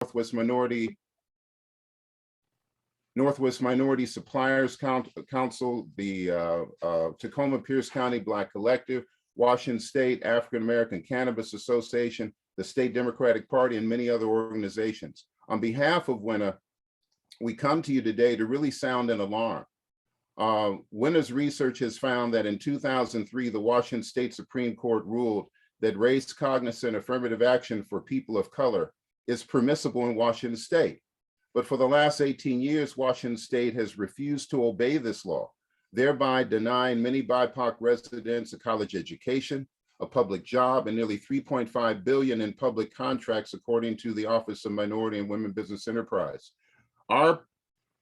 Northwest Minority Suppliers Council, the Tacoma Pierce County Black Collective, Washington State African American Cannabis Association, the State Democratic Party, and many other organizations. On behalf of WENA, we come to you today to really sound an alarm. WENA's research has found that in 2003, the Washington State Supreme Court ruled that race-cognizant affirmative action for people of color is permissible in Washington State. But for the last 18 years, Washington State has refused to obey this law, thereby denying many BIPOC residents a college education, a public job, and nearly $3.5 billion in public contracts, according to the Office of Minority and Women Business Enterprise. Our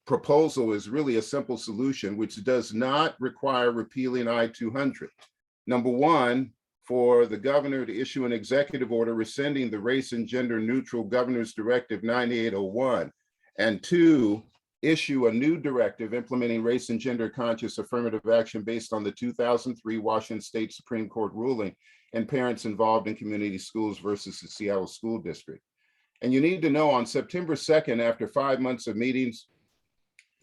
proposal is really a simple solution, which does not require repealing I-200. Number one, for the governor to issue an executive order rescinding the race and gender neutral Governor's Directive 9801, and two, issue a new directive implementing race and gender conscious affirmative action based on the 2003 Washington State Supreme Court ruling and parents involved in community schools versus the Seattle School District. And you need to know, on September 2nd, after 5 months of meetings,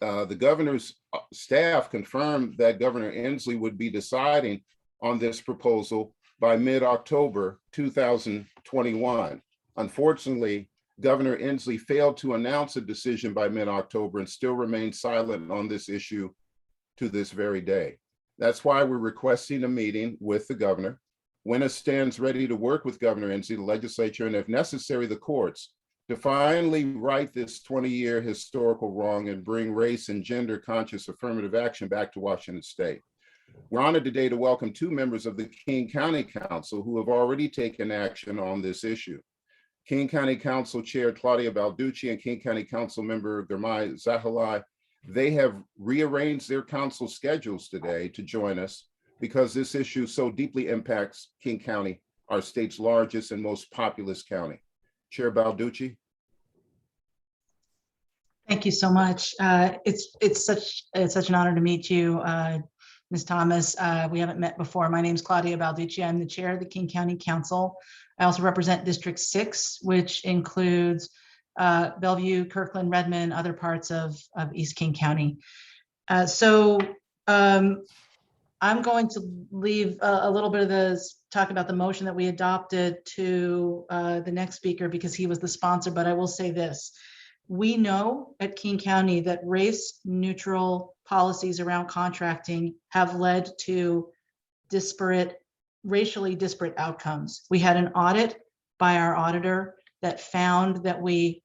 the governor's staff confirmed that Governor Inslee would be deciding on this proposal by mid-October 2021. Unfortunately, Governor Inslee failed to announce a decision by mid-October and still remains silent on this issue to this very day. That's why we're requesting a meeting with the governor. WENA stands ready to work with Governor Inslee, the legislature, and if necessary, the courts, to finally right this 20-year historical wrong and bring race and gender conscious affirmative action back to Washington State. We're honored today to welcome two members of the King County Council who have already taken action on this issue. King County Council Chair Claudia Balducci and King County Council Member Girmay Zahilay, they have rearranged their council schedules today to join us because this issue so deeply impacts King County, our state's largest and most populous county. Chair Balducci. Thank you so much. It's such an honor to meet you, Ms. Thomas. We haven't met before. My name is Claudia Balducci. I'm the chair of the King County Council. I also represent District 6, which includes Bellevue, Kirkland, Redmond, other parts of East King County. I'm going to leave a little bit of this talk about the motion that we adopted to the next speaker because he was the sponsor, but I will say this. We know at King County that race neutral policies around contracting have led to racially disparate outcomes. We had an audit by our auditor that found that we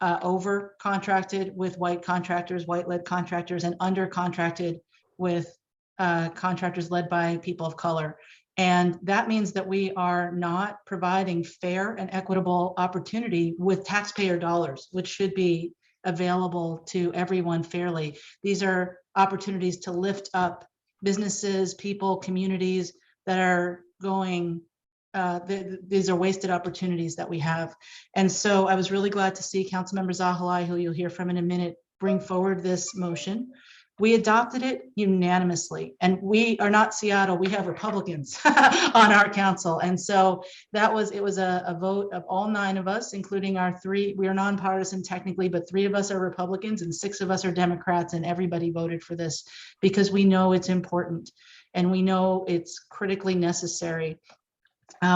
over contracted with white contractors, white-led contractors, and under contracted with contractors led by people of color. And that means that we are not providing fair and equitable opportunity with taxpayer dollars, which should be available to everyone fairly. These are opportunities to lift up businesses, people, communities that are going, these are wasted opportunities that we have. And so I was really glad to see Councilmember Zahilay, who you'll hear from in a minute, bring forward this motion. We adopted it unanimously, and we are not Seattle. We have Republicans on our council. And so it was a vote of all 9 of us, including our 3, we are nonpartisan technically, but 3 of us are Republicans and 6 of us are Democrats, and everybody voted for this because we know it's important and we know it's critically necessary.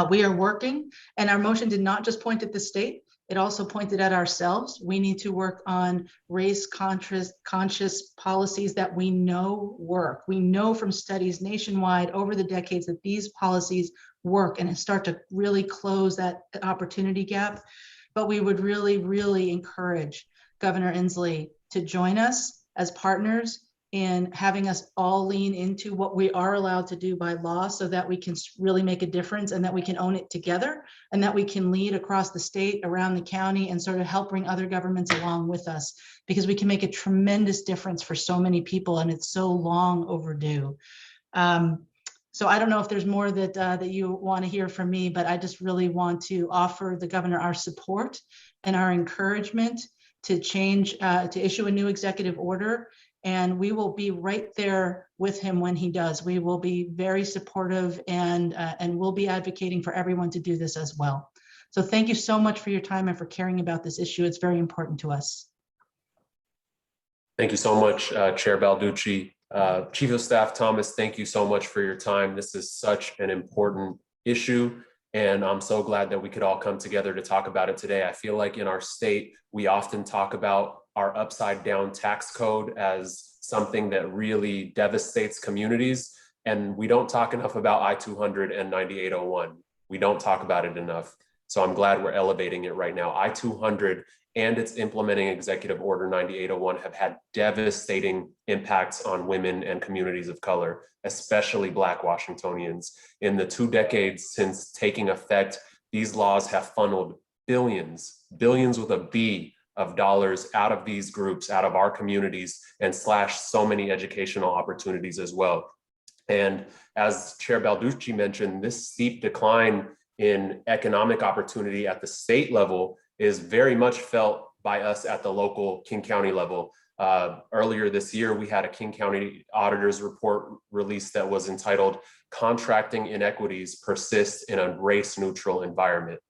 We are working, and our motion did not just point at the state. It also pointed at ourselves. We need to work on race conscious policies that we know work. We know from studies nationwide over the decades that these policies work and start to really close that opportunity gap. But we would really, really encourage Governor Inslee to join us as partners in having us all lean into what we are allowed to do by law so that we can really make a difference and that we can own it together and that we can lead across the state, around the county, and sort of help bring other governments along with us, because we can make a tremendous difference for so many people and it's so long overdue. So I don't know if there's more that you want to hear from me, but I just really want to offer the governor our support and our encouragement to change, to issue a new executive order. And we will be right there with him when he does. We will be very supportive and we'll be advocating for everyone to do this as well. So thank you so much for your time and for caring about this issue. It's very important to us. Thank you so much, Chair Balducci. Chief of Staff Thomas, thank you so much for your time. This is such an important issue, and I'm so glad that we could all come together to talk about it today. I feel like in our state, we often talk about our upside down tax code as something that really devastates communities, and we don't talk enough about I-200 and 9801. We don't talk about it enough. So I'm glad we're elevating it right now. I-200 and its implementing Executive Order 9801 have had devastating impacts on women and communities of color, especially Black Washingtonians. In the 2 decades since taking effect, these laws have funneled billions with a B of dollars out of these groups, out of our communities, and slashed so many educational opportunities as well. And as Chair Balducci mentioned, this steep decline in economic opportunity at the state level is very much felt by us at the local King County level. Earlier this year, we had a King County auditor's report released that was entitled "Contracting Inequities Persist in a Race-Neutral Environment."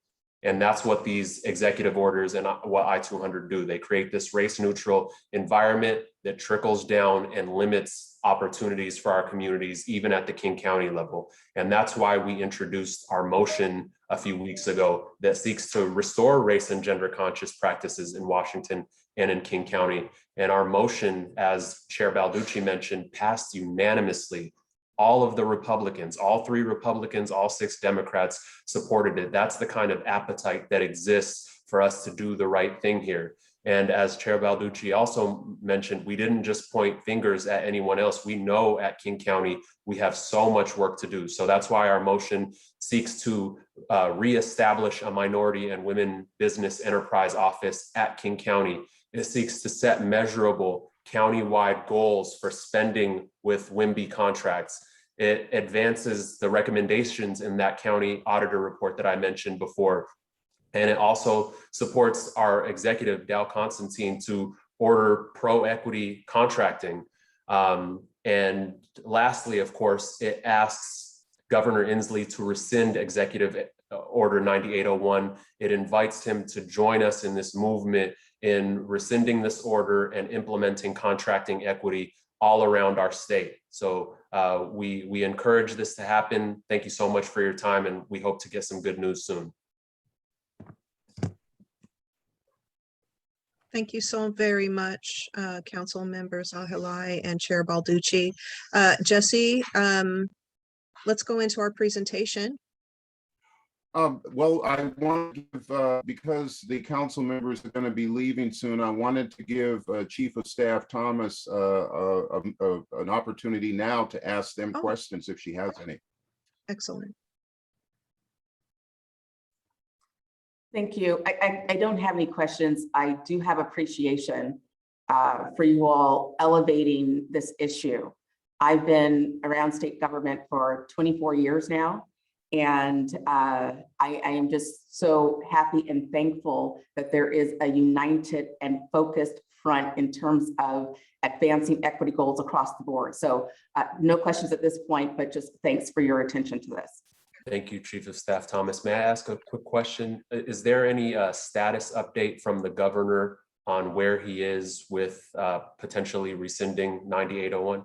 And that's what these executive orders and what I-200 do. They create this race-neutral environment that trickles down and limits opportunities for our communities, even at the King County level. And that's why we introduced our motion a few weeks ago that seeks to restore race and gender conscious practices in Washington and in King County. And our motion, as Chair Balducci mentioned, passed unanimously. All of the Republicans, all 3 Republicans, all 6 Democrats supported it. That's the kind of appetite that exists for us to do the right thing here. And as Chair Balducci also mentioned, we didn't just point fingers at anyone else. We know at King County, we have so much work to do. So that's why our motion seeks to reestablish a minority and women business enterprise office at King County. It seeks to set measurable county-wide goals for spending with WIMBY contracts. It advances the recommendations in that county auditor report that I mentioned before. And it also supports our executive, Dal Constantine, to order pro-equity contracting. And lastly, of course, it asks Governor Inslee to rescind Executive Order 9801. It invites him to join us in this movement in rescinding this order and implementing contracting equity all around our state. So we encourage this to happen. Thank you so much for your time, and we hope to get some good news soon. Thank you so very much, Council Members Zahilay and Chair Balducci. Jesse, let's go into our presentation. Well, I want to give, because the council members are going to be leaving soon, I wanted to give Chief of Staff Thomas an opportunity now to ask them questions if she has any. Excellent. Thank you. I don't have any questions. I do have appreciation for you all elevating this issue. I've been around state government for 24 years now, and I am just so happy and thankful that there is a united and focused front in terms of advancing equity goals across the board. So no questions at this point, but just thanks for your attention to this. Thank you, Chief of Staff Thomas. May I ask a quick question? Is there any status update from the governor on where he is with potentially rescinding 9801?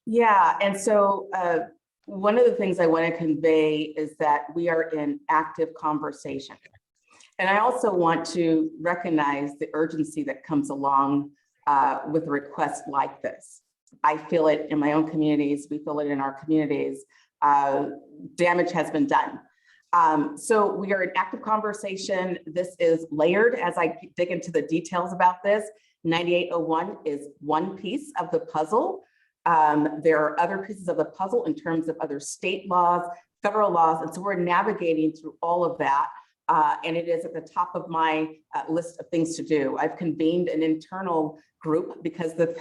Yeah, and so one of the things I want to convey is that we are in active conversation. And I also want to recognize the urgency that comes along with a request like this. I feel it in my own communities. We feel it in our communities. Damage has been done. So we are in active conversation. This is layered as I dig into the details about this. 9801 is one piece of the puzzle. There are other pieces of the puzzle in terms of other state laws, federal laws, and so we're navigating through all of that. And it is at the top of my list of things to do. I've convened an internal group because the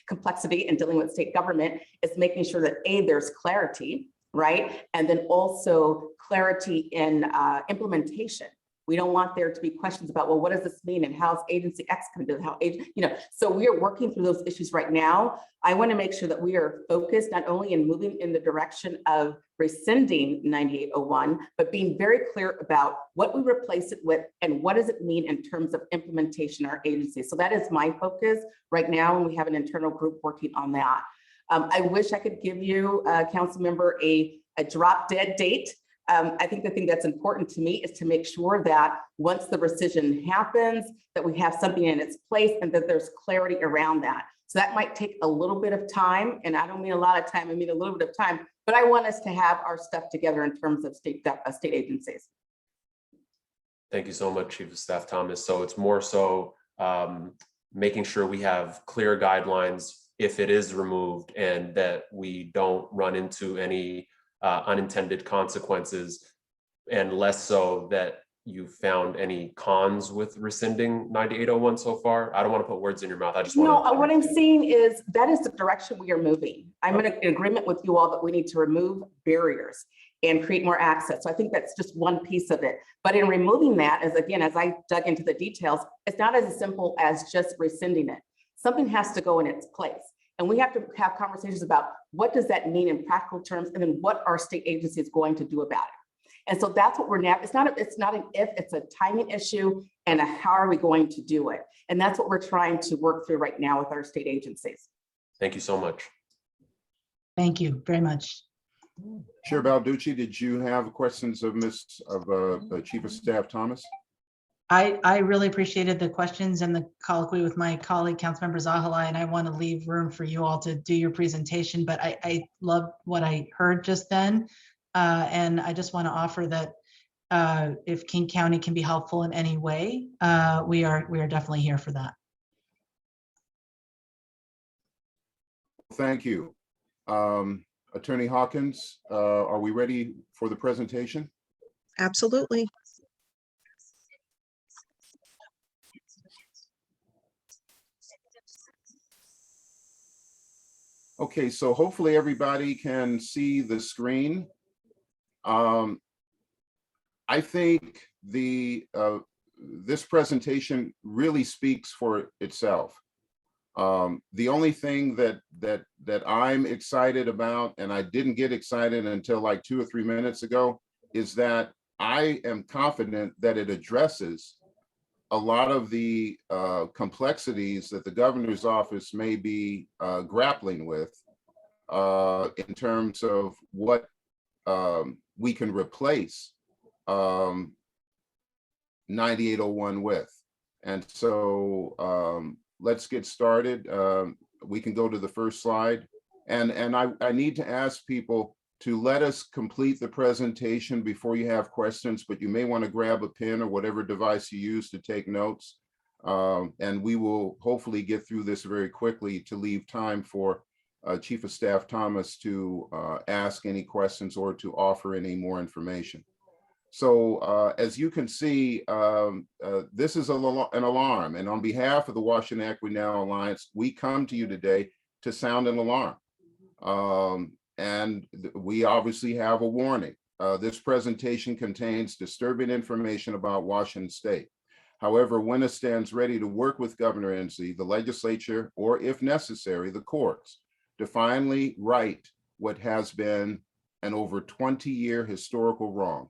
complexity in dealing with state government is making sure that there's clarity, right? And then also clarity in implementation. We don't want there to be questions about, well, what does this mean? And how's agency X going to do it? So we are working through those issues right now. I want to make sure that we are focused not only in moving in the direction of rescinding 9801, but being very clear about what we replace it with and what does it mean in terms of implementation in our agency. So that is my focus right now, and we have an internal group working on that. I wish I could give you, council member, a drop dead date. I think the thing that's important to me is to make sure that once the rescission happens, that we have something in its place and that there's clarity around that. So that might take a little bit of time, and I don't mean a lot of time, I mean a little bit of time, but I want us to have our stuff together in terms of state agencies. Thank you so much, Chief of Staff Thomas. So it's more so making sure we have clear guidelines if it is removed and that we don't run into any unintended consequences, and less so that you found any cons with rescinding 9801 so far. I don't want to put words in your mouth. I just want No, what I'm saying is that is the direction we are moving. I'm in agreement with you all that we need to remove barriers and create more access. So I think that's just one piece of it. But in removing that, as I dug into the details, it's not as simple as just rescinding it. Something has to go in its place. And we have to have conversations about what does that mean in practical terms, and then what our state agency is going to do about it. And so that's what we're now, it's not an if, it's a timing issue and a how are we going to do it. And that's what we're trying to work through right now with our state agencies. Thank you so much. Thank you very much. Chair Balducci, did you have questions of Chief of Staff Thomas? I really appreciated the questions and the colloquy with my colleague, Councilmember Zahilay, and I want to leave room for you all to do your presentation, but I loved what I heard just then. And I just want to offer that if King County can be helpful in any way, we are definitely here for that. Thank you. Attorney Hawkins, are we ready for the presentation? Absolutely. Okay, so hopefully everybody can see the screen. I think this presentation really speaks for itself. The only thing that I'm excited about, and I didn't get excited until like 2 or 3 minutes ago, is that I am confident that it addresses a lot of the complexities that the governor's office may be grappling with in terms of what we can replace 9801 with. And so let's get started. We can go to the first slide. And I need to ask people to let us complete the presentation before you have questions, but you may want to grab a pen or whatever device you use to take notes. And we will hopefully get through this very quickly to leave time for Chief of Staff Thomas to ask any questions or to offer any more information. So as you can see, this is an alarm. And on behalf of the Washington Equity Now Alliance, we come to you today to sound an alarm. And we obviously have a warning. This presentation contains disturbing information about Washington State. However, WENA stands ready to work with Governor Inslee, the legislature, or if necessary, the courts, to finally right what has been an over 20-year historical wrong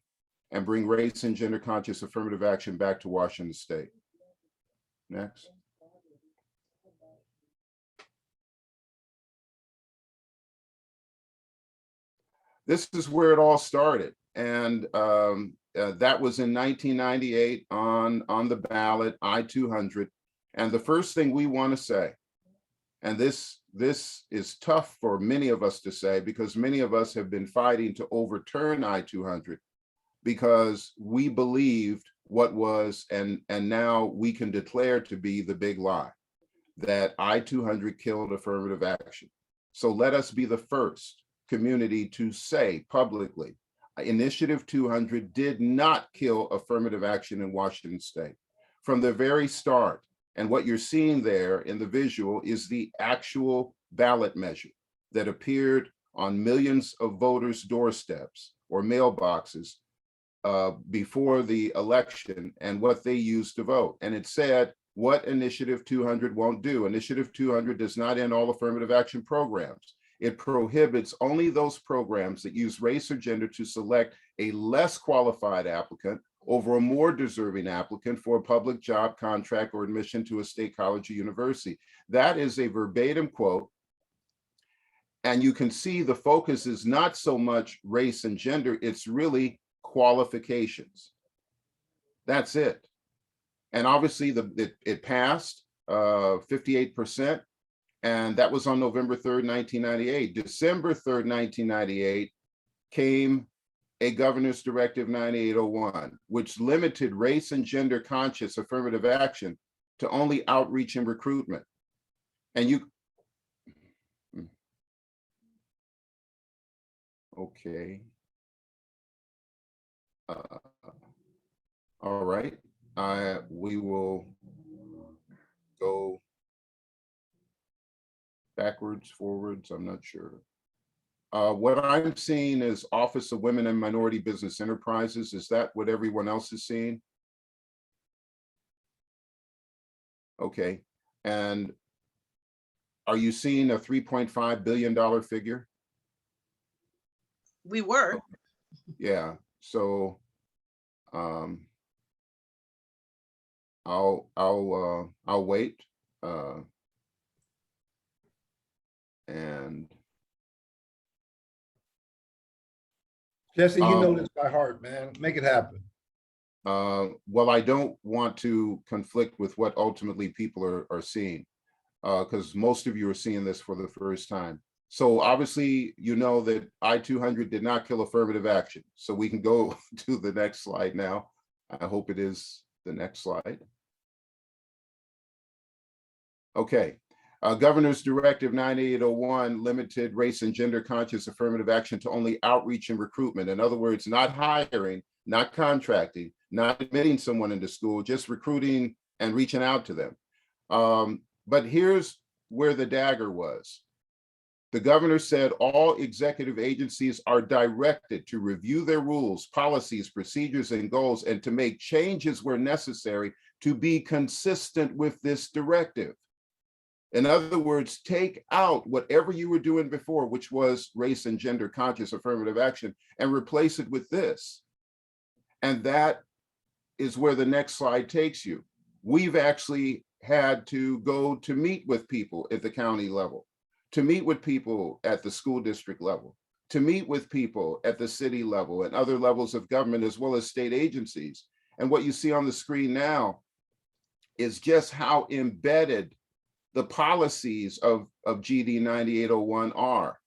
and bring race and gender conscious affirmative action back to Washington State. Next. This is where it all started. And that was in 1998 on the ballot, I-200. And the first thing we want to say, and this is tough for many of us to say because many of us have been fighting to overturn I-200 because we believed what was, and now we can declare to be the big lie, that I-200 killed affirmative action. So let us be the first community to say publicly, Initiative 200 did not kill affirmative action in Washington State from the very start. And what you're seeing there in the visual is the actual ballot measure that appeared on millions of voters' doorsteps or mailboxes before the election and what they used to vote. And it said what Initiative 200 won't do. Initiative 200 does not end all affirmative action programs. It prohibits only those programs that use race or gender to select a less qualified applicant over a more deserving applicant for a public job, contract, or admission to a state college or university. That is a verbatim quote. And you can see the focus is not so much race and gender, it's really qualifications. That's it. And obviously it passed 58%. And that was on November 3rd, 1998. December 3rd, 1998 came a Governor's Directive 9801, which limited race and gender conscious affirmative action to only outreach and recruitment. And you, okay. All right, we will go backwards, forwards, I'm not sure. What I'm seeing is Office of Women and Minority Business Enterprises. Is that what everyone else is seeing? Okay, and are you seeing a $3.5 billion figure? We were. Yeah, so I'll wait. And Jesse, you know this by heart, man. Make it happen. well, I don't want to conflict with what ultimately people are seeing, because most of you are seeing this for the first time. So obviously, you know that I-200 did not kill affirmative action. So we can go to the next slide now. I hope it is the next slide. Okay. Governor's Directive 9801 limited race and gender conscious affirmative action to only outreach and recruitment. In other words, not hiring, not contracting, not admitting someone into school, just recruiting and reaching out to them. But here's where the dagger was. The governor said all executive agencies are directed to review their rules, policies, procedures, and goals, and to make changes where necessary to be consistent with this directive. In other words, take out whatever you were doing before, which was race and gender conscious affirmative action, and replace it with this. And that is where the next slide takes you. We've actually had to go to meet with people at the county level, to meet with people at the school district level, to meet with people at the city level and other levels of government, as well as state agencies. And what you see on the screen now is just how embedded the policies of GD 9801 are.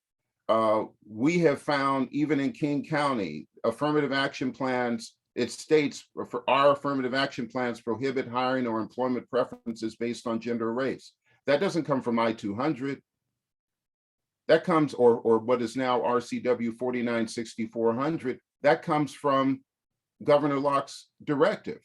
We have found, even in King County, affirmative action plans, it states for our affirmative action plans prohibit hiring or employment preferences based on gender or race. That doesn't come from I-200. That comes, or what is now RCW 496400, that comes from Governor Locke's directive.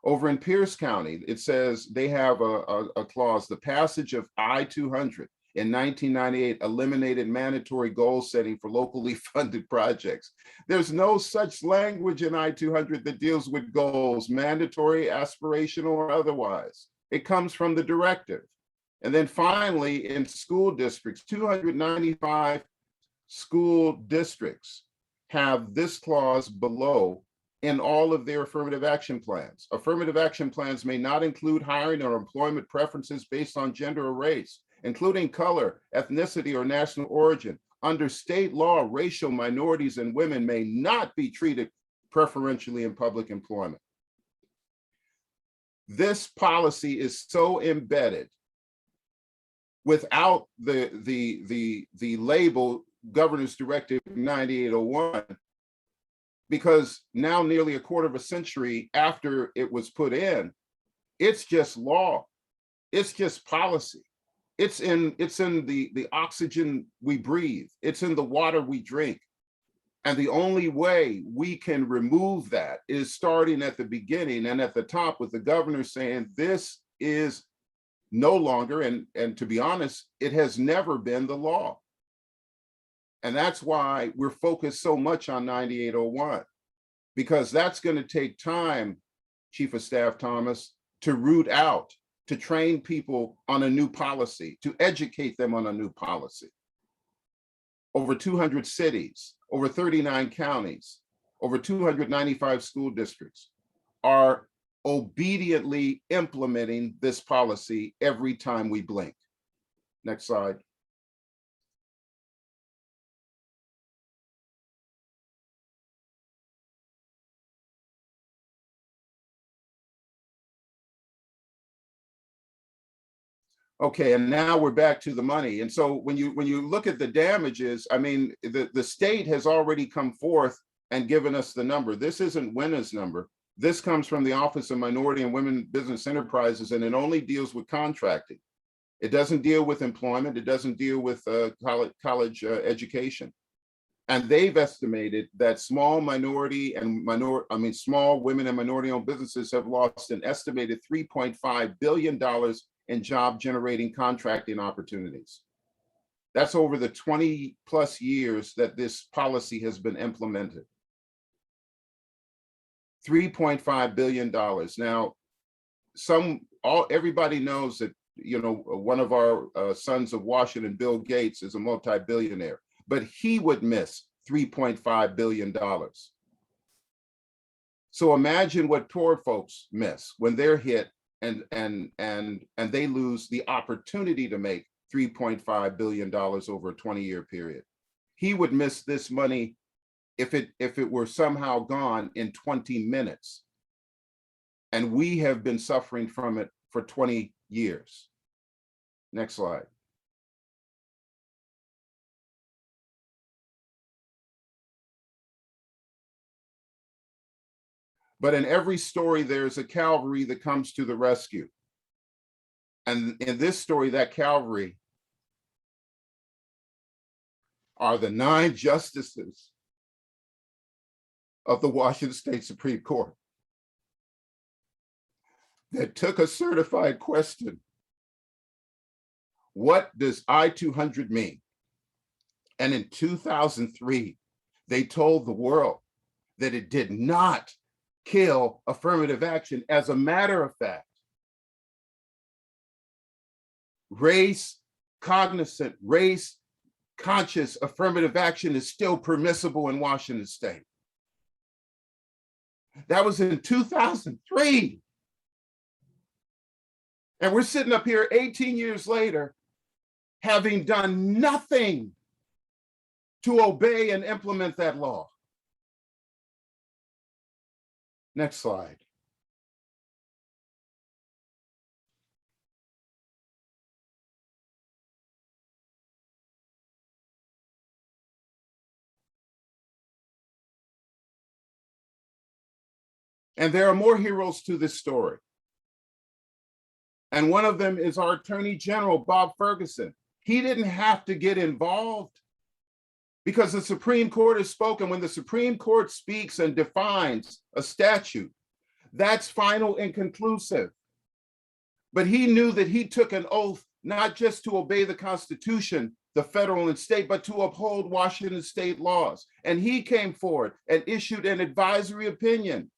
Over in Pierce County, it says they have a clause, the passage of I-200 in 1998 eliminated mandatory goal setting for locally funded projects. There's no such language in I-200 that deals with goals, mandatory, aspirational, or otherwise. It comes from the directive. And then finally, in school districts, 295 school districts have this clause below in all of their affirmative action plans. Affirmative action plans may not include hiring or employment preferences based on gender or race, including color, ethnicity, or national origin. Under state law, racial minorities and women may not be treated preferentially in public employment. This policy is so embedded without the label Governor's Directive 9801, because now nearly a quarter of a century after it was put in, it's just law. It's just policy. It's in the oxygen we breathe. It's in the water we drink. And the only way we can remove that is starting at the beginning and at the top with the governor saying this is no longer, and to be honest, it has never been the law. And that's why we're focused so much on 9801, because that's going to take time, Chief of Staff Thomas, to root out, to train people on a new policy, to educate them on a new policy. Over 200 cities, over 39 counties, over 295 school districts are obediently implementing this policy every time we blink. Next slide. Okay, and now we're back to the money. And so when you look at the damages, I mean, the state has already come forth and given us the number. This isn't WENA's number. This comes from the Office of Minority and Women Business Enterprises, and it only deals with contracting. It doesn't deal with employment. It doesn't deal with college education. And they've estimated that small women and minority-owned businesses have lost an estimated $3.5 billion in job-generating contracting opportunities. That's over the 20 plus years that this policy has been implemented. $3.5 billion. Now, everybody knows that, you know, one of our sons of Washington, Bill Gates, is a multi-billionaire, but he would miss $3.5 billion. So imagine what poor folks miss when they're hit and they lose the opportunity to make $3.5 billion over a 20-year period. He would miss this money if it were somehow gone in 20 minutes. And we have been suffering from it for 20 years. Next slide. But in every story, there's a cavalry that comes to the rescue. And in this story, that cavalry are the 9 justices of the Washington State Supreme Court that took a certified question. What does I-200 mean? And in 2003, they told the world that it did not kill affirmative action. As a matter of fact, race-cognizant, race-conscious affirmative action is still permissible in Washington State. That was in 2003. And we're sitting up here 18 years later, having done nothing to obey and implement that law. Next slide. And there are more heroes to this story. And one of them is our Attorney General, Bob Ferguson. He didn't have to get involved because the Supreme Court has spoken. When the Supreme Court speaks and defines a statute, that's final and conclusive. But he knew that he took an oath not just to obey the Constitution, the federal and state, but to uphold Washington state laws. And he came forward and issued an advisory opinion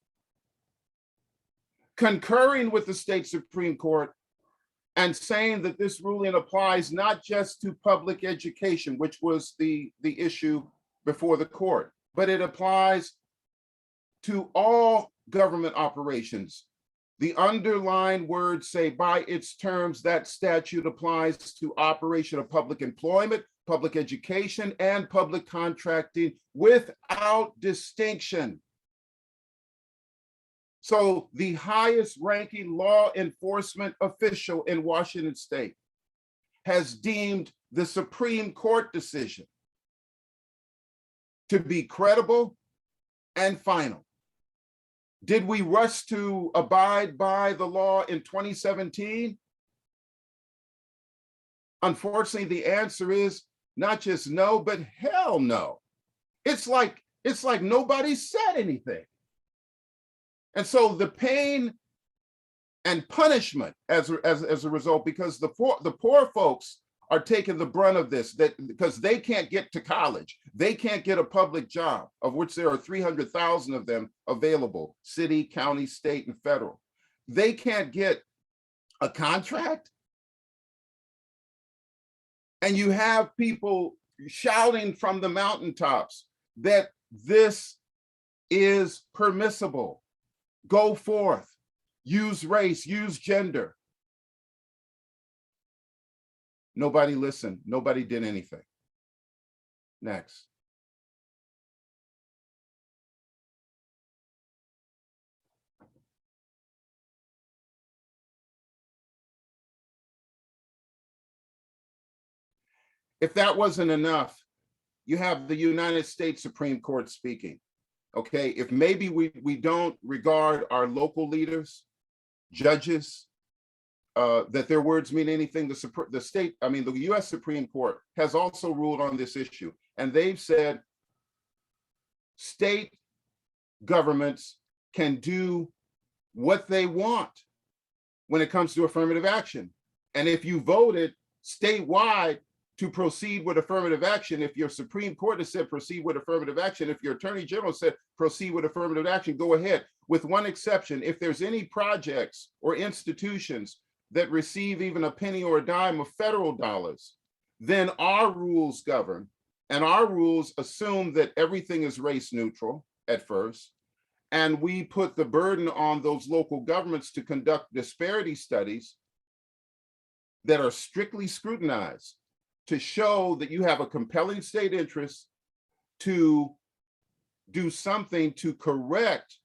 concurring with the state Supreme Court and saying that this ruling applies not just to public education, which was the issue before the court, but it applies to all government operations. The underlined words say, by its terms, that statute applies to operation of public employment, public education, and public contracting without distinction. So the highest ranking law enforcement official in Washington state has deemed the Supreme Court decision to be credible and final. Did we rush to abide by the law in 2017? Unfortunately, the answer is not just no, but hell no. It's like nobody said anything. And so the pain and punishment as a result, because the poor folks are taking the brunt of this, that because they can't get to college, they can't get a public job, of which there are 300,000 of them available, city, county, state, and federal. They can't get a contract. And you have people shouting from the mountaintops that this is permissible. Go forth, use race, use gender. Nobody listened. Nobody did anything. Next. If that wasn't enough, you have the United States Supreme Court speaking. Okay, if maybe we don't regard our local leaders, judges, that their words mean anything, the US Supreme Court has also ruled on this issue. And they've said state governments can do what they want when it comes to affirmative action. And if you voted statewide to proceed with affirmative action, if your Supreme Court has said proceed with affirmative action, if your Attorney General said proceed with affirmative action, go ahead. With one exception, if there's any projects or institutions that receive even a penny or a dime of federal dollars, then our rules govern. And our rules assume that everything is race neutral at first. And we put the burden on those local governments to conduct disparity studies that are strictly scrutinized to show that you have a compelling state interest to do something to correct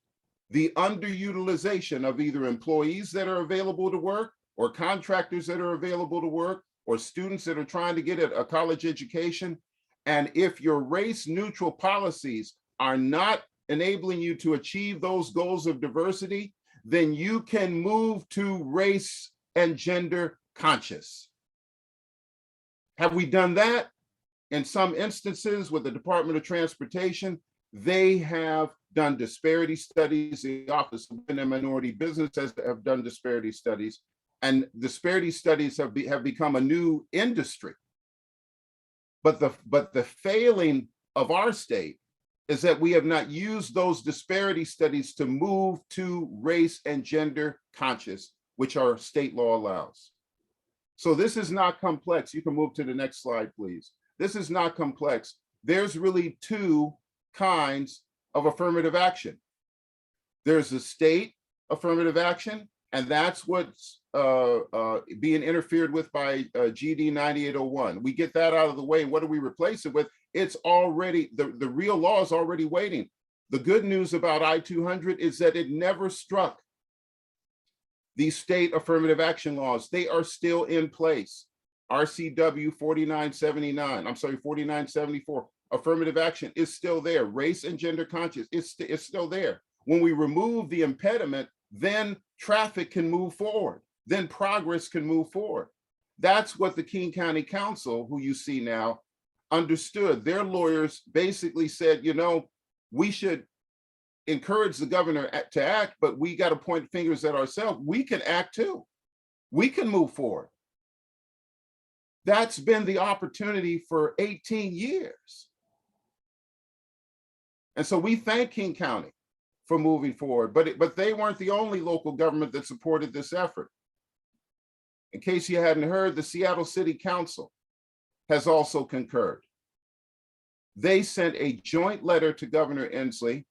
the underutilization of either employees that are available to work or contractors that are available to work or students that are trying to get a college education. And if your race neutral policies are not enabling you to achieve those goals of diversity, then you can move to race and gender conscious. Have we done that? In some instances with the Department of Transportation, they have done disparity studies. The Office of Women and Minority Businesses have done disparity studies, and disparity studies have become a new industry. But the failing of our state is that we have not used those disparity studies to move to race and gender conscious, which our state law allows. So this is not complex. You can move to the next slide, please. This is not complex. There's really two kinds of affirmative action. There's the state affirmative action, and that's what's being interfered with by GD 9801. We get that out of the way. What do we replace it with? It's already, the real law is already waiting. The good news about I-200 is that it never struck these state affirmative action laws. They are still in place. RCW 4974, affirmative action is still there. Race and gender conscious is still there. When we remove the impediment, then traffic can move forward. Then progress can move forward. That's what the King County Council, who you see now, understood. Their lawyers basically said, you know, we should encourage the governor to act, but we got to point fingers at ourselves. We can act too. We can move forward. That's been the opportunity for 18 years. And so we thank King County for moving forward, but they weren't the only local government that supported this effort. In case you hadn't heard, the Seattle City Council has also concurred. They sent a joint letter to Governor Inslee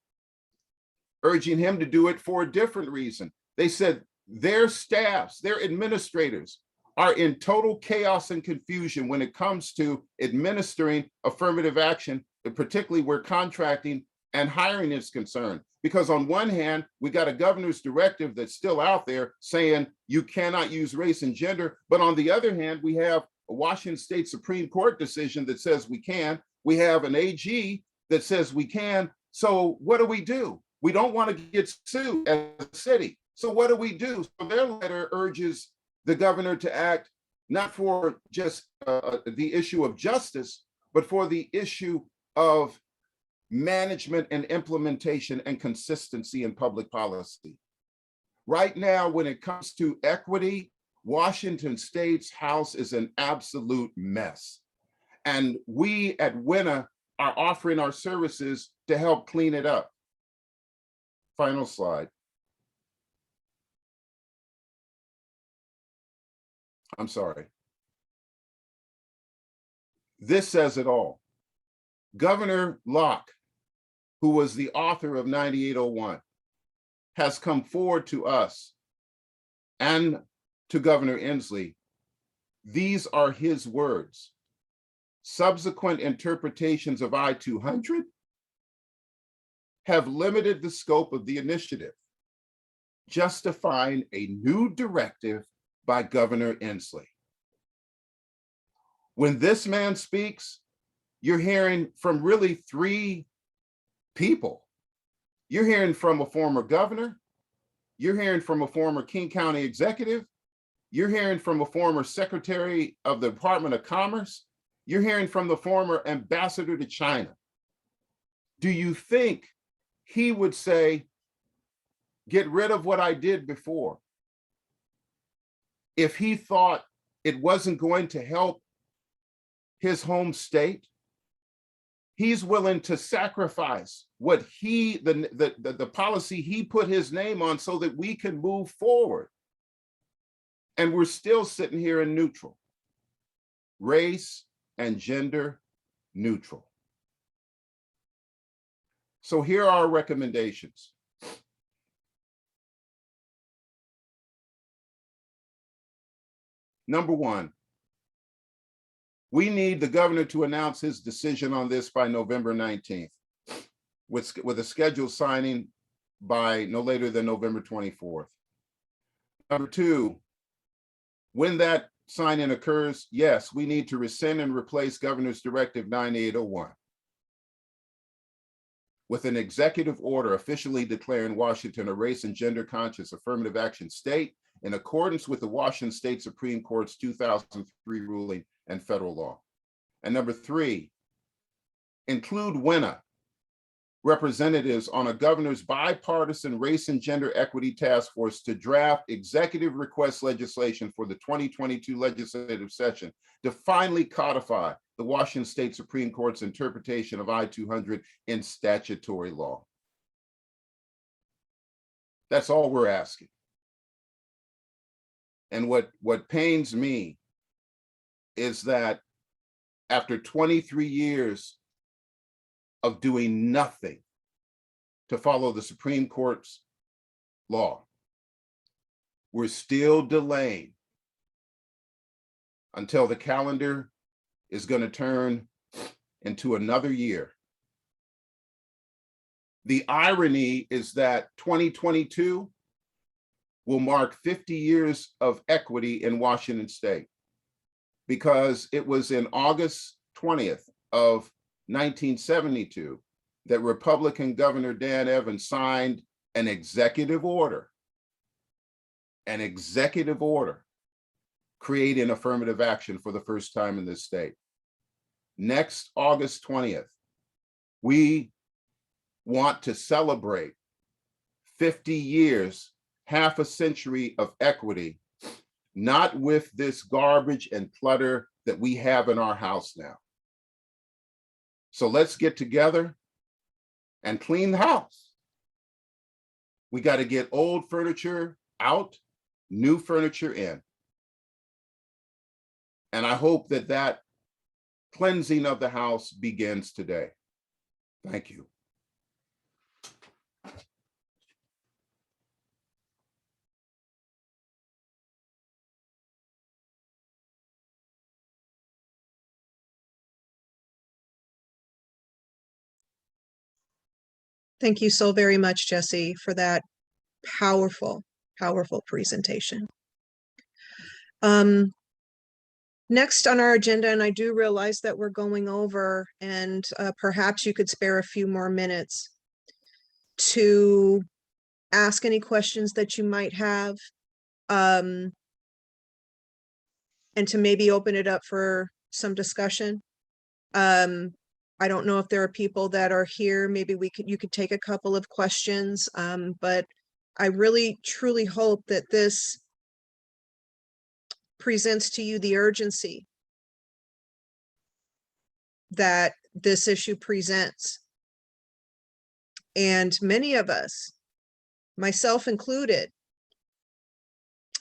urging him to do it for a different reason. They said their staffs, their administrators are in total chaos and confusion when it comes to administering affirmative action, particularly where contracting and hiring is concerned. Because on one hand, we got a governor's directive that's still out there saying you cannot use race and gender. But on the other hand, we have a Washington State Supreme Court decision that says we can. We have an AG that says we can. So what do? We don't want to get sued as a city. So what do? So their letter urges the governor to act not for just the issue of justice, but for the issue of management and implementation and consistency in public policy. Right now, when it comes to equity Washington State's house is an absolute mess. And we at WENA are offering our services to help clean it up. Final slide. I'm sorry. This says it all. Governor Locke, who was the author of 9801, has come forward to us and to Governor Inslee. These are his words. Subsequent interpretations of I-200 have limited the scope of the initiative, justifying a new directive by Governor Inslee. When this man speaks, you're hearing from really three people. You're hearing from a former governor, you're hearing from a former King County executive, you're hearing from a former secretary of the Department of Commerce, you're hearing from the former ambassador to China. Do you think he would say, get rid of what I did before, if he thought it wasn't going to help his home state? He's willing to sacrifice what the policy he put his name on so that we can move forward. And we're still sitting here in neutral, race and gender neutral. So here are our recommendations. Number one, we need the governor to announce his decision on this by November 19th, with a scheduled signing by no later than November 24th. Number two, when that signing occurs, yes, we need to rescind and replace Governor's Directive 9801 with an executive order officially declaring Washington a race and gender conscious affirmative action state in accordance with the Washington State Supreme Court's 2003 ruling and federal law. And number three, include WENA representatives on a governor's bipartisan race and gender equity task force to draft executive request legislation for the 2022 legislative session to finally codify the Washington State Supreme Court's interpretation of I-200 in statutory law. That's all we're asking. And what pains me is that after 23 years of doing nothing to follow the Supreme Court's law, we're still delaying until the calendar is going to turn into another year. The irony is that 2022 will mark 50 years of equity in Washington State, because it was in August 20th of 1972 that Republican Governor Dan Evans signed an executive order creating affirmative action for the first time in this state. Next August 20th, we want to celebrate 50 years, half a century of equity, not with this garbage and clutter that we have in our house now. So let's get together and clean the house. We got to get old furniture out, new furniture in. And I hope that that cleansing of the house begins today. Thank you. Thank you so very much, Jesse, for that powerful, powerful presentation. Next on our agenda, and I do realize that we're going over, and perhaps you could spare a few more minutes to ask any questions that you might have, and to maybe open it up for some discussion. I don't know if there are people that are here. Maybe you could take a couple of questions, but I really truly hope that this presents to you the urgency that this issue presents. And many of us, myself included,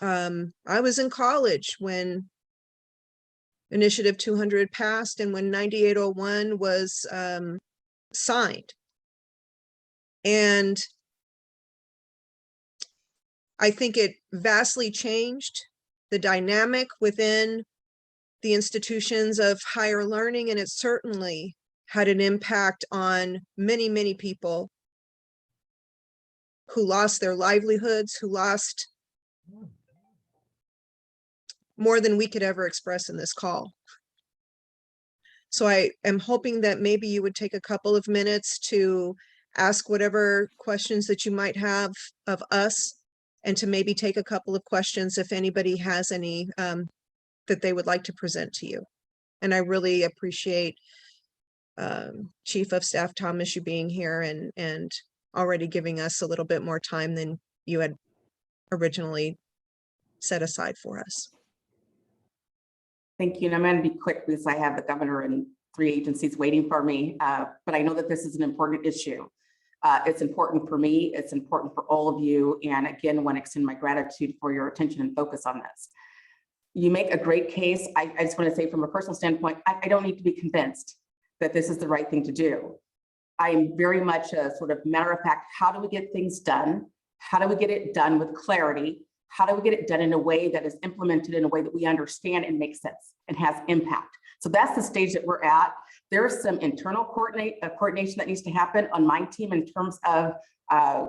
I was in college when Initiative 200 passed and when 9801 was signed. And I think it vastly changed the dynamic within the institutions of higher learning, and it certainly had an impact on many, many people who lost their livelihoods, who lost more than we could ever express in this call. So I am hoping that maybe you would take a couple of minutes to ask whatever questions that you might have of us, and to maybe take a couple of questions if anybody has any that they would like to present to you. And I really appreciate Chief of Staff Thomas, you being here and already giving us a little bit more time than you had originally set aside for us. Thank you. And I'm going to be quick because I have the governor and 3 agencies waiting for me. But I know that this is an important issue. It's important for me. It's important for all of you. And again, I want to extend my gratitude for your attention and focus on this. You make a great case. I just want to say from a personal standpoint, I don't need to be convinced that this is the right thing to do. I am very much a sort of matter of fact, how do we get things done? How do we get it done with clarity? How do we get it done in a way that is implemented in a way that we understand and makes sense and has impact? So that's the stage that we're at. There's some internal coordination that needs to happen on my team in terms of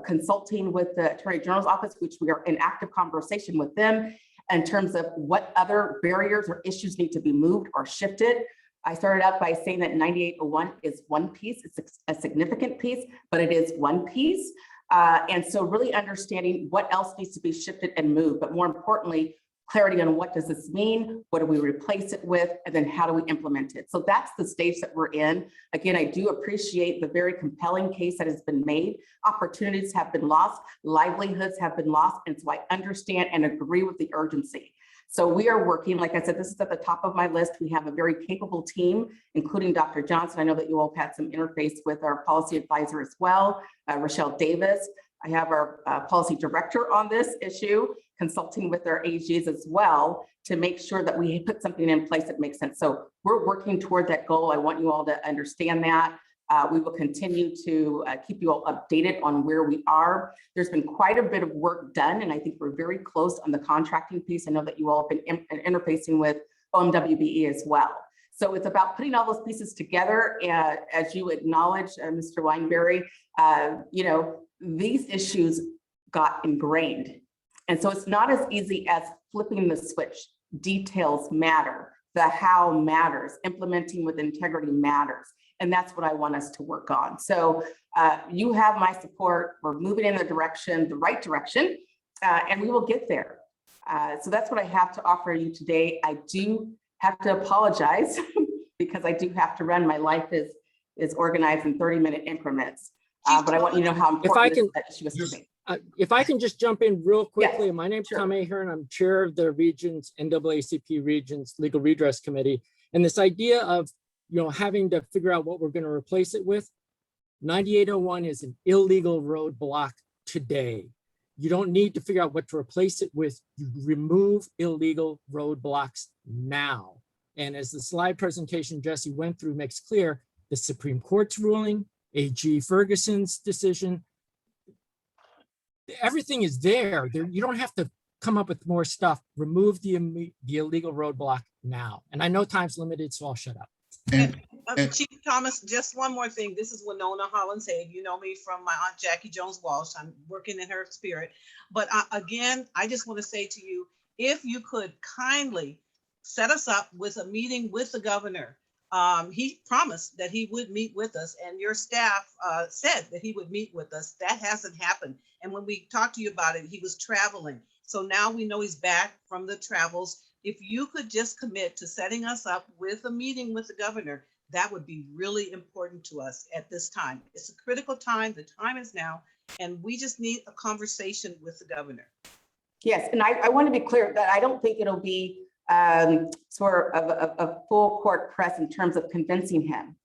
consulting with the Attorney General's office, which we are in active conversation with them in terms of what other barriers or issues need to be moved or shifted. I started out by saying that 9801 is one piece. It's a significant piece, but it is one piece. And so really understanding what else needs to be shifted and moved, but more importantly, clarity on what does this mean, what do we replace it with, and then how do we implement it? So that's the stage that we're in. Again, I do appreciate the very compelling case that has been made. Opportunities have been lost, livelihoods have been lost, and so I understand and agree with the urgency. So we are working, like I said, this is at the top of my list. We have a very capable team, including Dr. Johnson. I know that you all have had some interface with our policy advisor as well, Rochelle Davis. I have our policy director on this issue, consulting with our AGs as well to make sure that we put something in place that makes sense. So we're working toward that goal. I want you all to understand that. We will continue to keep you all updated on where we are. There's been quite a bit of work done, and I think we're very close on the contracting piece. I know that you all have been interfacing with OMWBE as well. So it's about putting all those pieces together. As you acknowledge, Mr. Weinberry, you know, these issues got ingrained. And so it's not as easy as flipping the switch. Details matter. The how matters. Implementing with integrity matters. And that's what I want us to work on. So you have my support. We're moving in the right direction, and we will get there. So that's what I have to offer you today. I do have to apologize because I do have to run. My life is organized in 30-minute increments. But I want you to know how important this issue is to me. If I can just jump in real quickly. Yes, my name's sure. Tom Ahern. I'm chair of the region's NAACP region's Legal Redress Committee. And this idea of, you know, having to figure out what we're going to replace it with, 9801 is an illegal roadblock today. You don't need to figure out what to replace it with. You remove illegal roadblocks now. And as the slide presentation Jesse went through makes clear, the Supreme Court's ruling, AG Ferguson's decision, everything is there. You don't have to come up with more stuff. Remove the illegal roadblock now. And I know time's limited, so I'll shut up. Chief Thomas, just one more thing. This is Winona Hollinshead. You know me from my Aunt Jackie Jones Walsh. I'm working in her spirit. But again, I just want to say to you, if you could kindly set us up with a meeting with the governor. He promised that he would meet with us, and your staff said that he would meet with us. That hasn't happened. And when we talked to you about it, he was traveling. So now we know he's back from the travels. If you could just commit to setting us up with a meeting with the governor, that would be really important to us at this time. It's a critical time. The time is now, and we just need a conversation with the governor. Yes, and I want to be clear that I don't think it'll be sort of a full court press in terms of convincing him.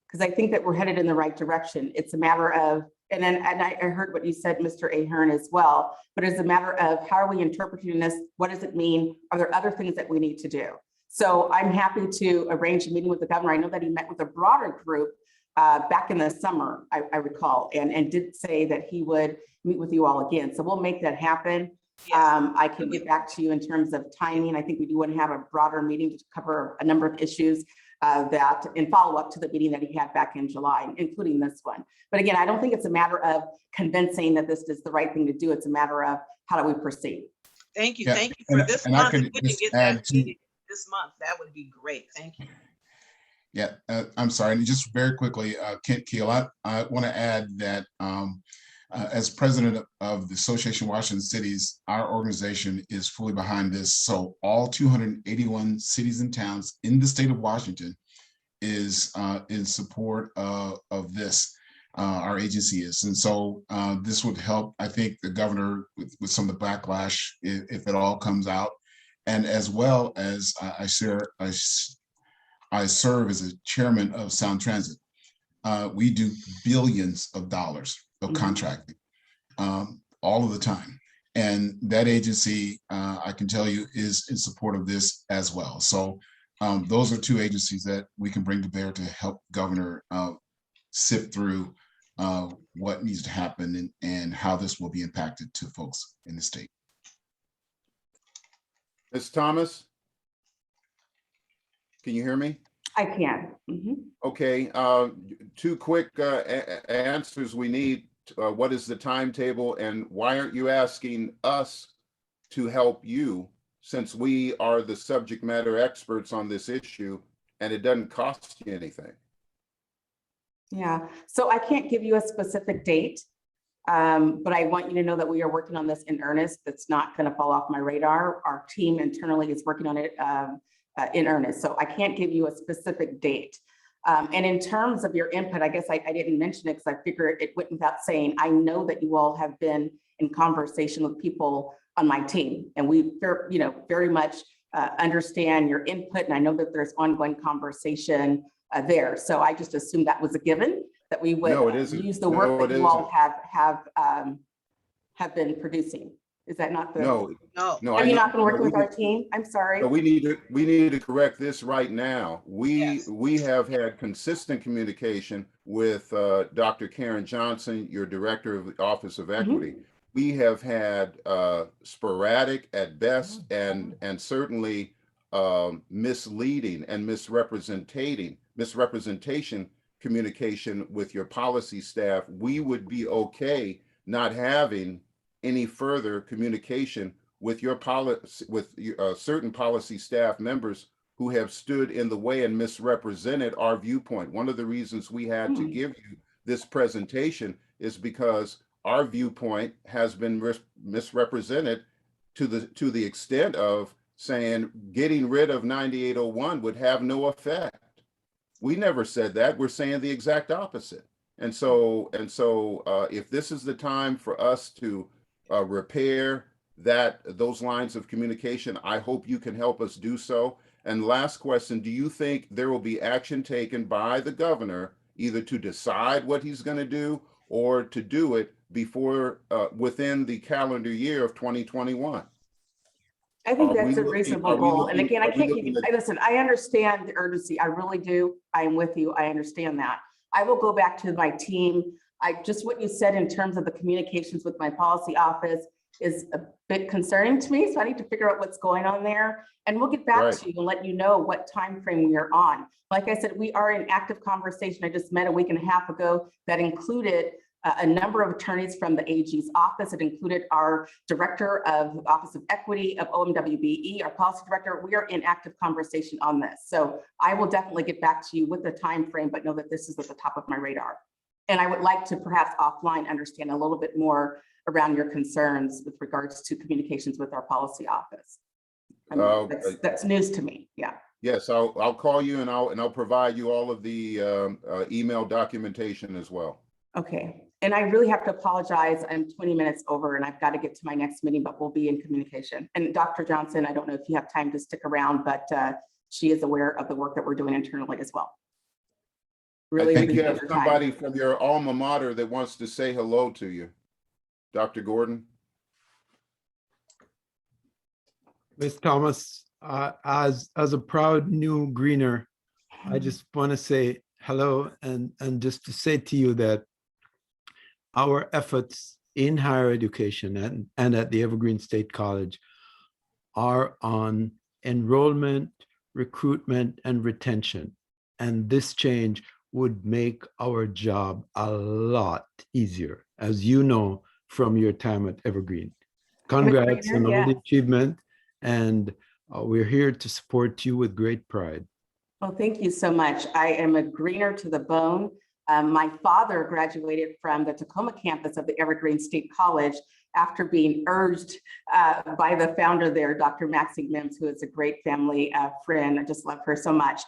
Because I think that we're headed in the right direction. It's a matter of, and I heard what you said, Mr. Ahern, as well, but it's a matter of how are we interpreting this? What does it mean? Are there other things that we need to do? So I'm happy to arrange a meeting with the governor. I know that he met with a broader group back in the summer, I recall, and did say that he would meet with you all again. So we'll make that happen. Yes. I can get back to you in terms of timing. I think we do want to have a broader meeting to cover a number of issues that in follow up to the meeting that he had back in July, including this one. But again, I don't think it's a matter of convincing that this is the right thing to do. It's a matter of how do we proceed. Thank you. Yeah, Thank you for and- this and I month. could If we can just get add that to- meeting this month, that would be great. Thank you. Yeah, I'm sorry, and just very quickly, Kent Keel, I want to add that as president of the Association of Washington Cities, our organization is fully behind this. So all 281 cities and towns in the state of Washington is in support of this. Our agency is, and so this would help, I think, the governor with some of the backlash if it all comes out, and as well as I serve as a chairman of Sound Transit. We do billions of dollars of contracting all of the time. And that agency, I can tell you, is in support of this as well. So those are two agencies that we can bring to bear to help governor sift through what needs to happen and how this will be impacted to folks in the state. Ms. Thomas? Can you hear me? I can. Okay, two quick answers we need. What is the timetable and why aren't you asking us to help you, since we are the subject matter experts on this issue and it doesn't cost you anything? Yeah, so I can't give you a specific date, but I want you to know that we are working on this in earnest. That's not going to fall off my radar. Our team internally is working on it in earnest. So I can't give you a specific date. And in terms of your input, I guess I didn't mention it because I figured it went without saying. I know that you all have been in conversation with people on my team, and we, very much understand your input. And I know that there's ongoing conversation there. So I just assumed that was a given, that we would use the work that you all have been producing. Is that not the? No. Have you not been working with our team? I'm sorry. No, we need to correct this right now. We have had consistent communication with Dr. Karen Johnson, your director of the Office of Equity. We have had sporadic at best and certainly misleading and misrepresentation communication with your policy staff. We would be okay not having any further communication with your policy, with certain policy staff members who have stood in the way and misrepresented our viewpoint. One of the reasons we had to give you this presentation is because our viewpoint has been misrepresented to the extent of saying getting rid of 9801 would have no effect. We never said that. We're saying the exact opposite. And so if this is the time for us to repair those lines of communication, I hope you can help us do so. And last question, do you think there will be action taken by the governor either to decide what he's going to do or to do it before within the calendar year of 2021? I think that's a reasonable goal. And again, I can't give you, listen, I understand the urgency. I really do. I'm with you. I understand that. I will go back to my team. What you said in terms of the communications with my policy office is a bit concerning to me. So I need to figure out what's going on there. And we'll get back to you and let you know what time frame we are on. Like I said, we are in active conversation. I just met a week and a half ago that included a number of attorneys from the AG's office. It included our director of Office of Equity of OMWBE, our policy director. We are in active conversation on this. So I will definitely get back to you with the time frame, but know that this is at the top of my radar. And I would like to perhaps offline understand a little bit more around your concerns with regards to communications with our policy office. I mean, that's news to me. Yeah. Yes, I'll call you and I'll provide you all of the email documentation as well. Okay. And I really have to apologize. I'm 20 minutes over and I've got to get to my next meeting, but we'll be in communication. And Dr. Johnson, I don't know if you have time to stick around, but she is aware of the work that we're doing internally as well. Really I think you appreciate have your time. somebody from your alma mater that wants to say hello to you. Dr. Gordon? Ms. Thomas, as a proud new greener, I just want to say hello and just to say to you that our efforts in higher education and at the Evergreen State College are on enrollment, recruitment, and retention. And this change would make our job a lot easier, as you know from your time at Evergreen. Congrats on all the achievement, and we're here to support you with great pride. Well, thank you so much. I am a greener to the bone. My father graduated from the Tacoma campus of the Evergreen State College after being urged by the founder there, Dr. Maxine Mims, who is a great family friend. I just love her so much.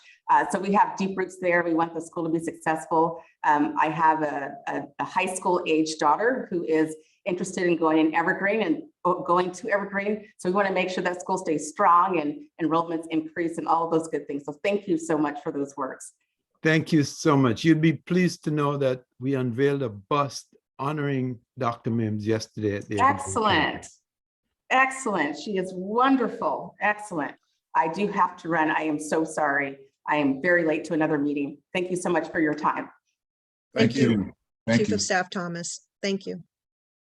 So we have deep roots there. We want the school to be successful. I have a high school age daughter who is interested in going in Evergreen and going to Evergreen. So we want to make sure that school stays strong and enrollments increase and all of those good things. So thank you so much for those words. Thank you so much. You'd be pleased to know that we unveiled a bust honoring Dr. Mims yesterday at the Excellent. Excellent. She is wonderful. Excellent. I do have to run. I am so sorry. I am very late to another meeting. Thank you so much for your time. Thank you. Thank Chief you. of Staff Thomas. Thank you.